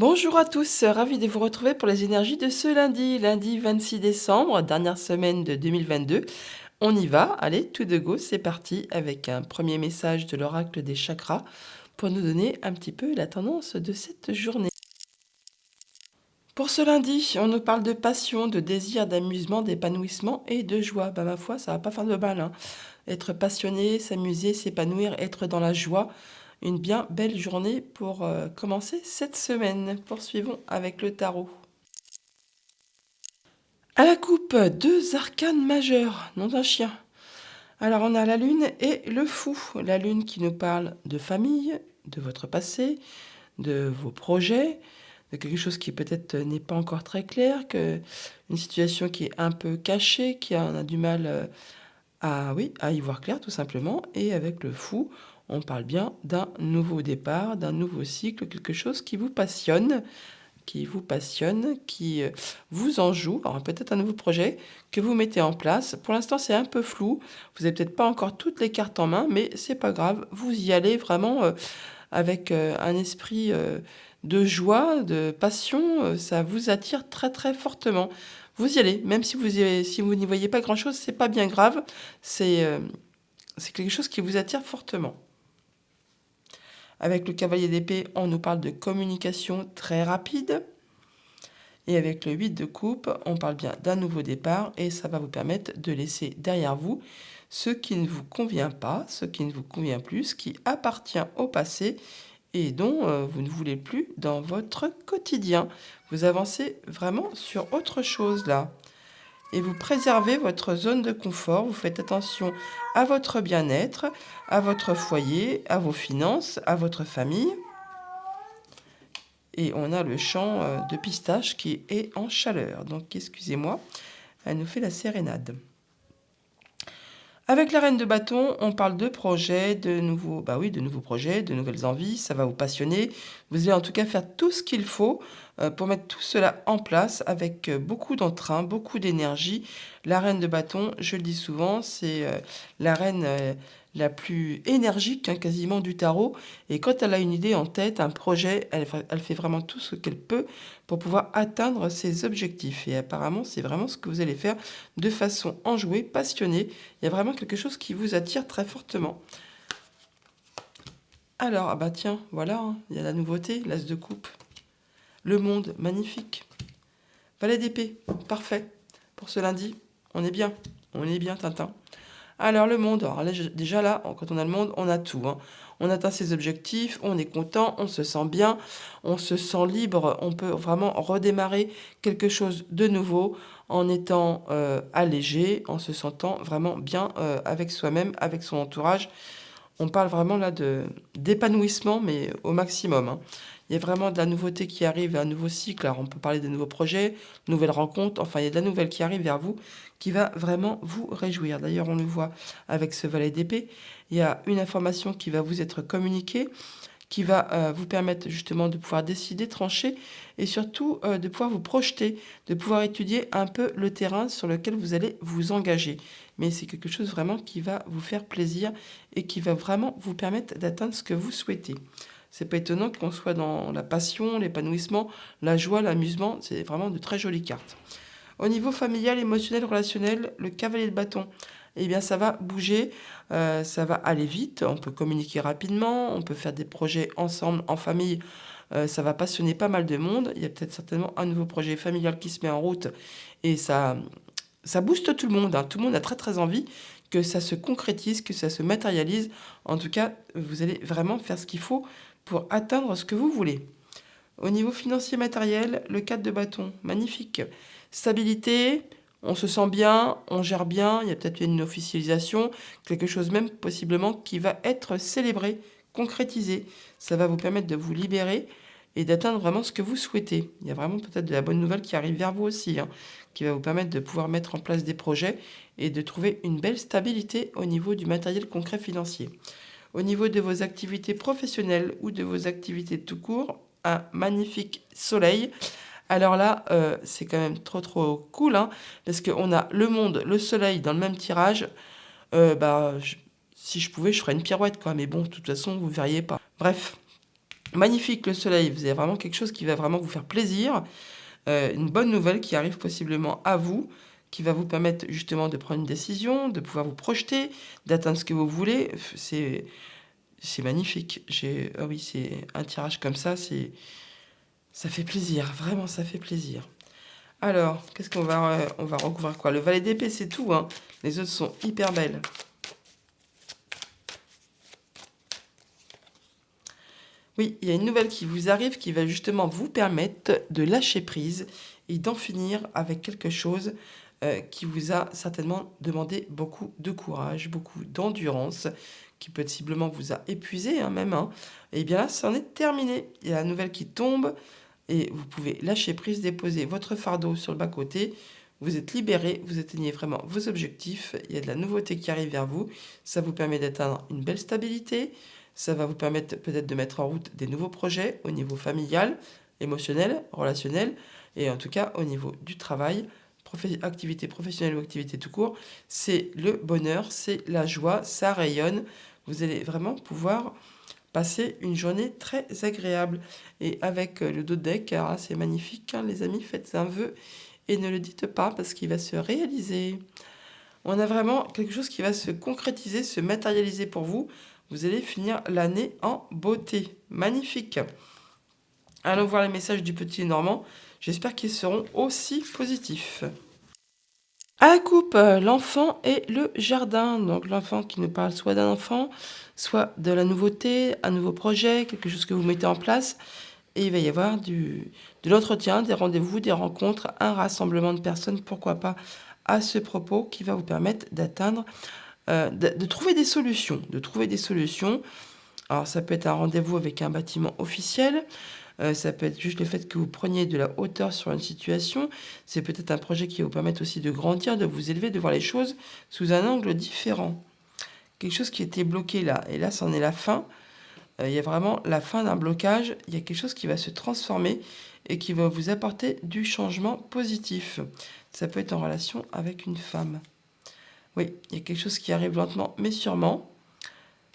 Bonjour à tous, ravi de vous retrouver pour les énergies de ce lundi 26 décembre, dernière semaine de 2022. On y va, allez, tout de go, c'est parti avec un premier message de l'oracle des chakras pour nous donner un petit peu la tendance de cette journée. Pour ce lundi, on nous parle de passion, de désir, d'amusement, d'épanouissement et de joie. Bah ma foi, ça va pas faire de mal, hein. Être passionné, s'amuser, s'épanouir, être dans la joie. Une bien belle journée pour commencer cette semaine. Poursuivons avec le tarot. À la coupe, deux arcanes majeurs, nom d'un chien. Alors on a la lune et le fou. La lune qui nous parle de famille, de votre passé, de vos projets, de quelque chose qui peut-être n'est pas encore très clair, une situation qui est un peu cachée, qui en a du mal à y voir clair tout simplement. Et avec le fou, on parle bien d'un nouveau départ, d'un nouveau cycle, quelque chose qui vous en joue. Alors peut-être un nouveau projet que vous mettez en place. Pour l'instant, c'est un peu flou. Vous n'avez peut-être pas encore toutes les cartes en main, mais c'est pas grave. Vous y allez vraiment avec un esprit de joie, de passion. Ça vous attire très très fortement. Vous y allez, même si vous n'y voyez pas grand-chose, c'est pas bien grave. C'est c'est quelque chose qui vous attire fortement. Avec le cavalier d'épée, on nous parle de communication très rapide. Et avec le 8 de coupe, on parle bien d'un nouveau départ et ça va vous permettre de laisser derrière vous ce qui ne vous convient pas, ce qui ne vous convient plus, ce qui appartient au passé et dont vous ne voulez plus dans votre quotidien. Vous avancez vraiment sur autre chose là. Et vous préservez votre zone de confort, vous faites attention à votre bien-être, à votre foyer, à vos finances, à votre famille. Et on a le champ de pistache qui est en chaleur. Donc, excusez-moi, elle nous fait la sérénade. Avec la reine de bâton, on parle de projets, de nouveaux projets, de nouvelles envies. Ça va vous passionner. Vous allez en tout cas faire tout ce qu'il faut pour mettre tout cela en place avec beaucoup d'entrain, beaucoup d'énergie. La reine de bâton, je le dis souvent, c'est la reine la plus énergique quasiment du tarot. Et quand elle a une idée en tête, un projet, elle fait vraiment tout ce qu'elle peut pour pouvoir atteindre ses objectifs. Et apparemment, c'est vraiment ce que vous allez faire de façon enjouée, passionnée. Il y a vraiment quelque chose qui vous attire très fortement. Alors, ah bah tiens, voilà, hein, il y a la nouveauté, l'as de coupe. Le monde, magnifique. Valet d'épée, parfait. Pour ce lundi, on est bien, Tintin. Alors le monde, alors là, déjà là, quand on a le monde, on a tout, hein. On atteint ses objectifs, on est content, on se sent bien, on se sent libre, on peut vraiment redémarrer quelque chose de nouveau en étant allégé, en se sentant vraiment bien avec soi-même, avec son entourage. On parle vraiment là d'épanouissement, mais au maximum, hein. Il y a vraiment de la nouveauté qui arrive, un nouveau cycle. Alors on peut parler de nouveaux projets, nouvelles rencontres, enfin il y a de la nouvelle qui arrive vers vous, qui va vraiment vous réjouir. D'ailleurs on le voit avec ce valet d'épée, il y a une information qui va vous être communiquée, qui va vous permettre justement de pouvoir décider, trancher, et surtout de pouvoir vous projeter, de pouvoir étudier un peu le terrain sur lequel vous allez vous engager. Mais c'est quelque chose vraiment qui va vous faire plaisir et qui va vraiment vous permettre d'atteindre ce que vous souhaitez. C'est pas étonnant qu'on soit dans la passion, l'épanouissement, la joie, l'amusement. C'est vraiment de très jolies cartes. Au niveau familial, émotionnel, relationnel, le cavalier de bâton, eh bien ça va bouger, ça va aller vite, on peut communiquer rapidement, on peut faire des projets ensemble, en famille, ça va passionner pas mal de monde. Il y a peut-être certainement un nouveau projet familial qui se met en route et ça booste tout le monde, hein. Tout le monde a très très envie que ça se concrétise, que ça se matérialise. En tout cas, vous allez vraiment faire ce qu'il faut pour atteindre ce que vous voulez. Au niveau financier matériel, le 4 de bâton, magnifique. Stabilité, on se sent bien, on gère bien, il y a peut-être une officialisation, quelque chose même possiblement qui va être célébré, concrétisé. Ça va vous permettre de vous libérer et d'atteindre vraiment ce que vous souhaitez. Il y a vraiment peut-être de la bonne nouvelle qui arrive vers vous aussi, hein, qui va vous permettre de pouvoir mettre en place des projets et de trouver une belle stabilité au niveau du matériel concret financier. Au niveau de vos activités professionnelles ou de vos activités tout court, un magnifique soleil. Alors là, c'est quand même trop trop cool, hein, parce qu'on a le monde, le soleil dans le même tirage. Si je pouvais, je ferais une pirouette, quoi. Mais bon, de toute façon, vous ne verriez pas. Bref, Magnifique le soleil, vous avez vraiment quelque chose qui va vraiment vous faire plaisir. Une bonne nouvelle qui arrive possiblement à vous, qui va vous permettre justement de prendre une décision, de pouvoir vous projeter, d'atteindre ce que vous voulez. C'est magnifique. Ah oui, c'est un tirage comme ça fait plaisir, vraiment ça fait plaisir. Alors, qu'est-ce qu'on va, on va recouvrir quoi? Le valet d'épée, c'est tout, hein. Les autres sont hyper belles. Oui, il y a une nouvelle qui vous arrive qui va justement vous permettre de lâcher prise et d'en finir avec quelque chose qui vous a certainement demandé beaucoup de courage, beaucoup d'endurance, qui possiblement vous a épuisé hein, même. Hein. Et bien là, c'en est terminé. Il y a la nouvelle qui tombe et vous pouvez lâcher prise, déposer votre fardeau sur le bas-côté. Vous êtes libéré, vous atteignez vraiment vos objectifs. Il y a de la nouveauté qui arrive vers vous. Ça vous permet d'atteindre une belle stabilité. Ça va vous permettre peut-être de mettre en route des nouveaux projets au niveau familial, émotionnel, relationnel, et en tout cas au niveau du travail, activité professionnelle ou activité tout court. C'est le bonheur, c'est la joie, ça rayonne. Vous allez vraiment pouvoir passer une journée très agréable. Et avec le dos de deck, c'est magnifique, hein, les amis, faites un vœu et ne le dites pas parce qu'il va se réaliser. On a vraiment quelque chose qui va se concrétiser, se matérialiser pour vous. Vous allez finir l'année en beauté. Magnifique. Allons voir les messages du petit Normand. J'espère qu'ils seront aussi positifs. À la coupe, l'enfant et le jardin. Donc l'enfant qui nous parle soit d'un enfant, soit de la nouveauté, un nouveau projet, quelque chose que vous mettez en place. Et il va y avoir de l'entretien, des rendez-vous, des rencontres, un rassemblement de personnes, pourquoi pas, à ce propos, qui va vous permettre d'atteindre, de trouver des solutions. Alors ça peut être un rendez-vous avec un bâtiment officiel, ça peut être juste le fait que vous preniez de la hauteur sur une situation. C'est peut-être un projet qui va vous permettre aussi de grandir, de vous élever, de voir les choses sous un angle différent. Quelque chose qui était bloqué là, et là c'en est la fin. Il y a vraiment la fin d'un blocage, il y a quelque chose qui va se transformer et qui va vous apporter du changement positif. Ça peut être en relation avec une femme. Oui, il y a quelque chose qui arrive lentement mais sûrement.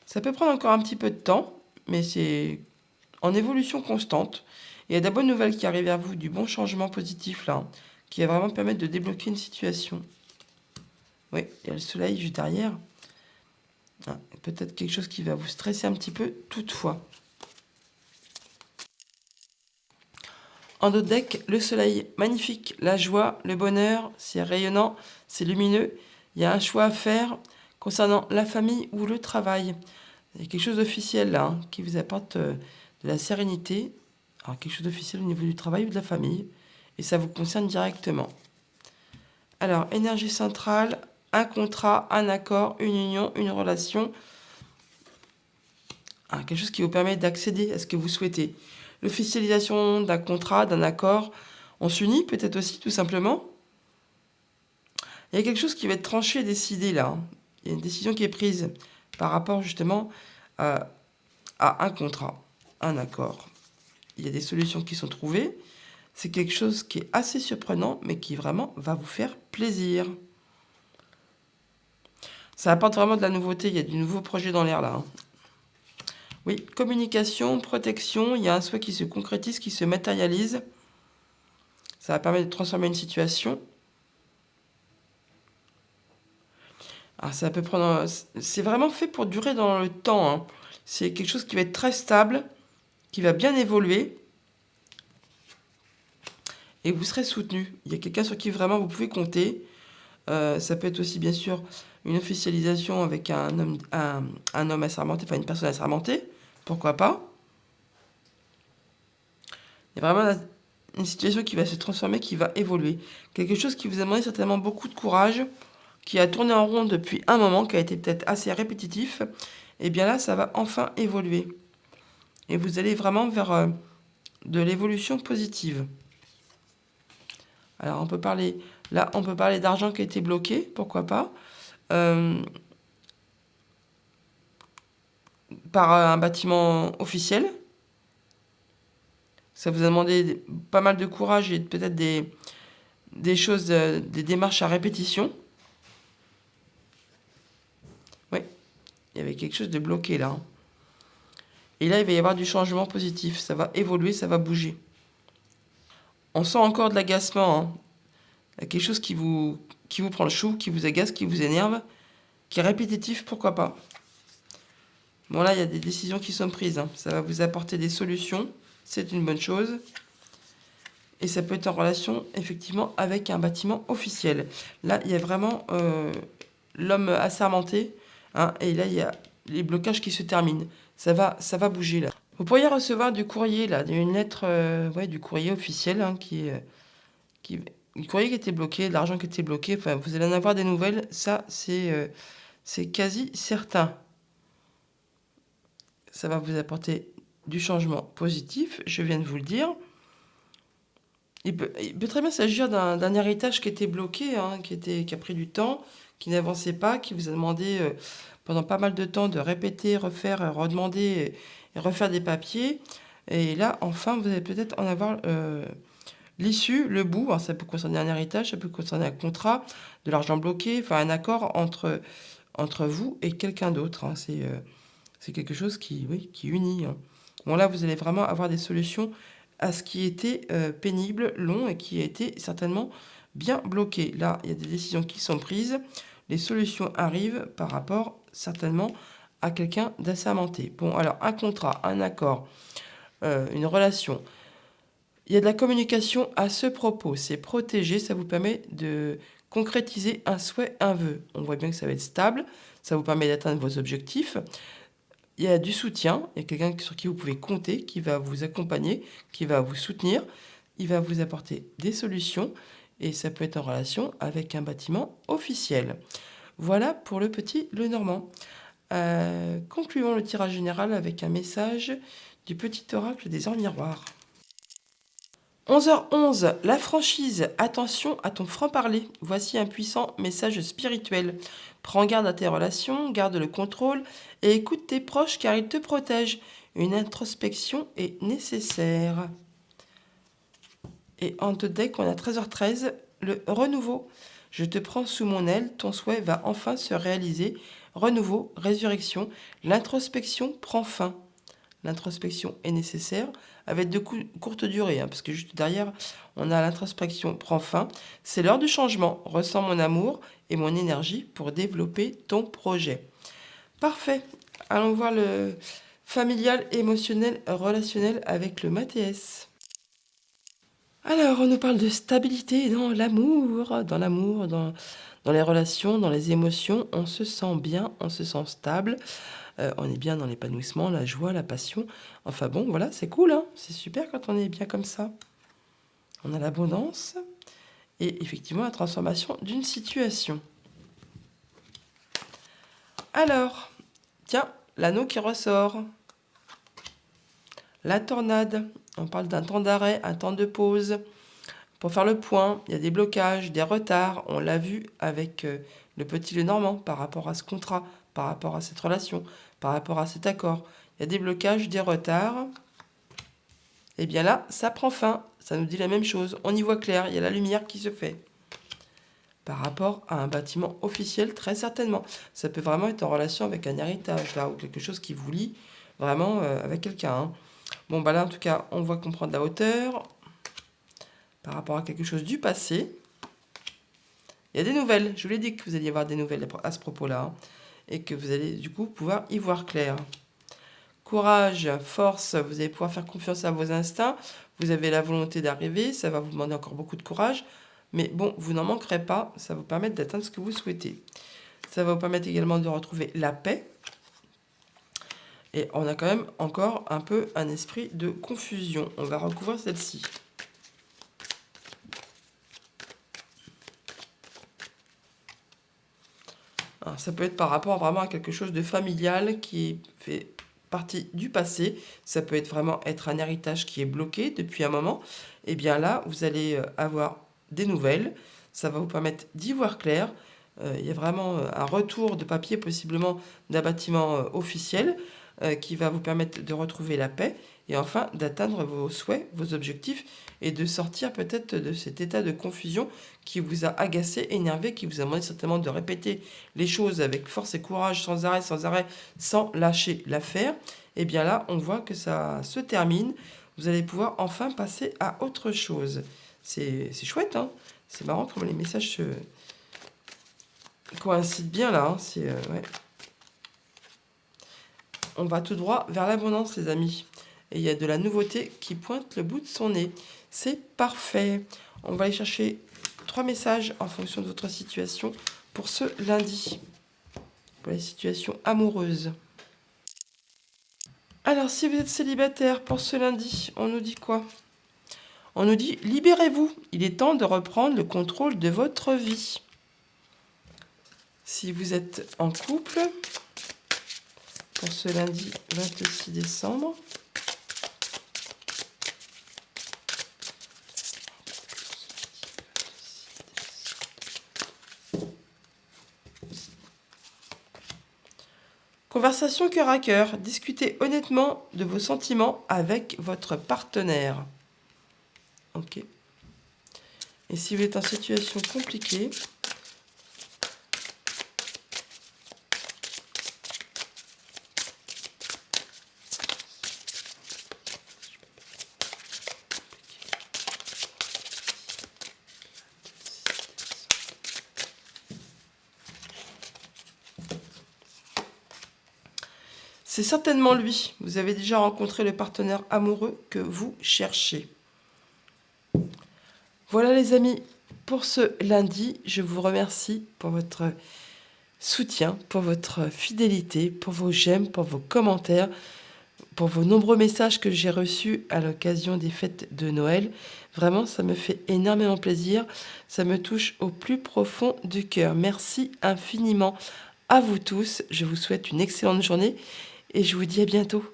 Ça peut prendre encore un petit peu de temps, mais c'est en évolution constante. Il y a de la bonne nouvelle qui arrive vers vous, du bon changement positif là, qui va vraiment permettre de débloquer une situation. Oui, il y a le soleil juste derrière. Ah, peut-être quelque chose qui va vous stresser un petit peu, toutefois. En dos de deck, le soleil, magnifique, la joie, le bonheur, c'est rayonnant, c'est lumineux. Il y a un choix à faire concernant la famille ou le travail. Il y a quelque chose d'officiel là, hein, qui vous apporte de la sérénité. Alors quelque chose d'officiel au niveau du travail ou de la famille. Et ça vous concerne directement. Alors, énergie centrale, un contrat, un accord, une union, une relation. Quelque chose qui vous permet d'accéder à ce que vous souhaitez. L'officialisation d'un contrat, d'un accord. On s'unit peut-être aussi, tout simplement. Il y a quelque chose qui va être tranché et décidé là. Il y a une décision qui est prise par rapport justement à un contrat, un accord. Il y a des solutions qui sont trouvées. C'est quelque chose qui est assez surprenant, mais qui vraiment va vous faire plaisir. Ça apporte vraiment de la nouveauté. Il y a du nouveau projet dans l'air là. Oui, communication, protection. Il y a un souhait qui se concrétise, qui se matérialise. Ça va permettre de transformer une situation. Alors ça peut prendre. C'est vraiment fait pour durer dans le temps. Hein. C'est quelque chose qui va être très stable, qui va bien évoluer. Et vous serez soutenu. Il y a quelqu'un sur qui vraiment vous pouvez compter. Ça peut être aussi bien sûr une officialisation avec un homme assermenté, enfin une personne assermentée. Pourquoi pas. Il y a vraiment une situation qui va se transformer, qui va évoluer. Quelque chose qui vous a demandé certainement beaucoup de courage, qui a tourné en rond depuis un moment, qui a été peut-être assez répétitif. Et bien là, ça va enfin évoluer. Et vous allez vraiment vers de l'évolution positive. Alors on peut parler d'argent qui a été bloqué, pourquoi pas, par un bâtiment officiel. Ça vous a demandé pas mal de courage et peut-être des choses, des démarches à répétition. Oui, il y avait quelque chose de bloqué là. Et là, il va y avoir du changement positif. Ça va évoluer, ça va bouger. On sent encore de l'agacement, hein. Il y a quelque chose qui vous prend le chou, qui vous agace, qui vous énerve, qui est répétitif, pourquoi pas. Bon, là, il y a des décisions qui sont prises, hein. Ça va vous apporter des solutions. C'est une bonne chose. Et ça peut être en relation, effectivement, avec un bâtiment officiel. Là, il y a vraiment l'homme assermenté, hein, et là, il y a les blocages qui se terminent. Ça va bouger, là. Vous pourriez recevoir du courrier, là, une lettre, ouais, du courrier officiel, hein, du courrier qui était bloqué, de l'argent qui était bloqué. Enfin, vous allez en avoir des nouvelles. Ça, c'est quasi certain. Ça va vous apporter du changement positif, je viens de vous le dire. Il peut très bien s'agir d'un héritage qui était bloqué, hein, qui a pris du temps, qui n'avançait pas, qui vous a demandé pendant pas mal de temps de répéter, refaire, redemander et refaire des papiers. Et là, enfin, vous allez peut-être en avoir l'issue, le bout. Alors, ça peut concerner un héritage, ça peut concerner un contrat, de l'argent bloqué, enfin un accord entre vous et quelqu'un d'autre, hein. C'est quelque chose qui unit, hein. Bon, là, vous allez vraiment avoir des solutions à ce qui était pénible, long et qui a été certainement bien bloqué. Là, il y a des décisions qui sont prises. Les solutions arrivent par rapport certainement à quelqu'un d'assermenté. Bon, alors, un contrat, un accord, une relation. Il y a de la communication à ce propos. C'est protégé, ça vous permet de concrétiser un souhait, un vœu. On voit bien que ça va être stable, ça vous permet d'atteindre vos objectifs. Il y a du soutien, il y a quelqu'un sur qui vous pouvez compter, qui va vous accompagner, qui va vous soutenir, il va vous apporter des solutions et ça peut être en relation avec un bâtiment officiel. Voilà pour le petit Lenormand. Concluons le tirage général avec un message du petit oracle des heures miroirs. 11h11, la franchise. Attention à ton franc-parler. Voici un puissant message spirituel. Prends garde à tes relations, garde le contrôle et écoute tes proches car ils te protègent. Une introspection est nécessaire. Et en deux decks, on a 13h13, le renouveau. Je te prends sous mon aile, ton souhait va enfin se réaliser. Renouveau, résurrection, l'introspection prend fin. L'introspection est nécessaire, avec de courte durée, hein, parce que juste derrière, on a l'introspection prend fin. C'est l'heure du changement. Ressens mon amour et mon énergie pour développer ton projet. Parfait. Allons voir le familial, émotionnel, relationnel avec le Mathias. Alors, on nous parle de stabilité dans l'amour, dans les relations, dans les émotions. On se sent bien, on se sent stable. On est bien dans l'épanouissement, la joie, la passion. Enfin bon, voilà, c'est cool, hein. C'est super quand on est bien comme ça. On a l'abondance et effectivement la transformation d'une situation. Alors, tiens, l'anneau qui ressort. La tornade. On parle d'un temps d'arrêt, un temps de pause. Pour faire le point, il y a des blocages, des retards. On l'a vu avec le petit Lenormand par rapport à ce contrat, par rapport à cette relation, par rapport à cet accord. Il y a des blocages, des retards. Et bien là, ça prend fin. Ça nous dit la même chose. On y voit clair, il y a la lumière qui se fait. Par rapport à un bâtiment officiel, très certainement. Ça peut vraiment être en relation avec un héritage, là, ou quelque chose qui vous lie vraiment avec quelqu'un, hein. Bon, bah là, en tout cas, on voit qu'on prend de la hauteur par rapport à quelque chose du passé. Il y a des nouvelles. Je vous l'ai dit que vous alliez avoir des nouvelles à ce propos-là, hein, et que vous allez, du coup, pouvoir y voir clair. Courage, force, vous allez pouvoir faire confiance à vos instincts. Vous avez la volonté d'arriver, ça va vous demander encore beaucoup de courage. Mais bon, vous n'en manquerez pas, ça va vous permettre d'atteindre ce que vous souhaitez. Ça va vous permettre également de retrouver la paix. Et on a quand même encore un peu un esprit de confusion. On va recouvrir celle-ci. Alors, ça peut être par rapport vraiment à quelque chose de familial qui fait partie du passé. Ça peut être vraiment être un héritage qui est bloqué depuis un moment. Et bien là, vous allez avoir des nouvelles. Ça va vous permettre d'y voir clair. Il y a vraiment un retour de papier possiblement d'un bâtiment officiel qui va vous permettre de retrouver la paix et enfin d'atteindre vos souhaits, vos objectifs et de sortir peut-être de cet état de confusion qui vous a agacé, énervé, qui vous a demandé certainement de répéter les choses avec force et courage, sans arrêt, sans lâcher l'affaire. Et bien là, on voit que ça se termine. Vous allez pouvoir enfin passer à autre chose. C'est chouette, hein. C'est marrant comme les messages se coïncident bien là. Hein. Ouais. On va tout droit vers l'abondance, les amis. Et il y a de la nouveauté qui pointe le bout de son nez. C'est parfait. On va aller chercher 3 messages en fonction de votre situation pour ce lundi. Pour les situations amoureuses. Alors, si vous êtes célibataire pour ce lundi, on nous dit quoi? On nous dit, libérez-vous. Il est temps de reprendre le contrôle de votre vie. Si vous êtes en couple, pour ce lundi 26 décembre, conversation cœur à cœur. Discutez honnêtement de vos sentiments avec votre partenaire. Ok. Et si vous êtes en situation compliquée, c'est certainement lui. Vous avez déjà rencontré le partenaire amoureux que vous cherchez. Voilà les amis, pour ce lundi, je vous remercie pour votre soutien, pour votre fidélité, pour vos j'aime, pour vos commentaires, pour vos nombreux messages que j'ai reçus à l'occasion des fêtes de Noël. Vraiment, ça me fait énormément plaisir. Ça me touche au plus profond du cœur. Merci infiniment à vous tous. Je vous souhaite une excellente journée et je vous dis à bientôt.